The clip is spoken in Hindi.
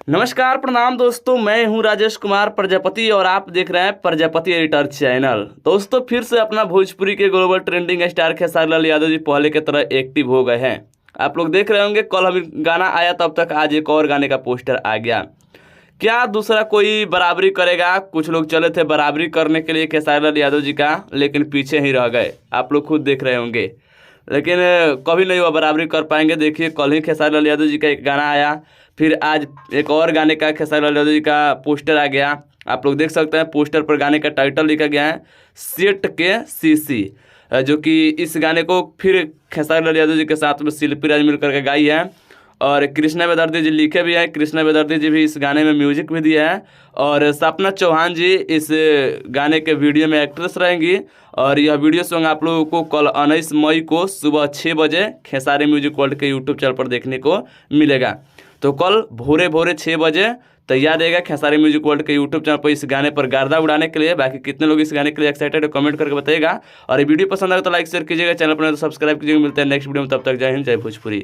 नमस्कार प्रणाम दोस्तों, मैं हूं राजेश कुमार प्रजापति और आप देख रहे हैं प्रजापति एडिटर चैनल। दोस्तों फिर से अपना भोजपुरी के global trending star Khesari Lal Yadav ji पहले की तरह एक्टिव हो गए हैं। आप लोग देख रहे होंगे कल हम गाना आया तब तक आज एक और गाने का पोस्टर आ गया। क्या दूसरा कोई बराबरी करेगा? कुछ लोग चले थे बराबरी करने के लिए खेसारी लाल यादव जी का, लेकिन पीछे ही रह गए। आप लोग खुद देख रहे होंगे, लेकिन कभी नहीं वो बराबरी कर पाएंगे। देखिए कल ही खेसारी लाल यादव जी का एक गाना आया, फिर आज एक और गाने का खेसारी लाल यादव जी का पोस्टर आ गया। आप लोग देख सकते हैं पोस्टर पर गाने का टाइटल लिखा गया है सेट के सीसी, जो कि इस गाने को फिर खेसारी लाल यादव जी के साथ में शिल्पी राज मिल करके गाई है और कृष्णा बेदर्दी जी लिखे भी हैं। कृष्णा बेदर्दी जी भी इस गाने में म्यूजिक भी दिया है और सपना चौहान जी इस गाने के वीडियो में एक्ट्रेस रहेंगी। और यह वीडियो सॉन्ग आप लोगों को कल 19 मई को सुबह 6 बजे खेसारी म्यूजिक वर्ल्ड के यूट्यूब चैनल पर देखने को मिलेगा। तो कल भोरे भोरे 6 बजे तैयार रहेगा खेसारी म्यूजिक वर्ल्ड के यूट्यूब चैनल पर इस गाने पर गर्दा उड़ाने के लिए। बाकी कितने लोग इस गाने के लिए एक्साइटेड है कमेंट करके बताइएगा। और ये वीडियो पसंद आए तो लाइक शेयर कीजिएगा, चैनल पर तो सब्सक्राइब कीजिएगा। मिलते हैं नेक्स्ट वीडियो में, तब तक जय हिंद जय भोजपुरी।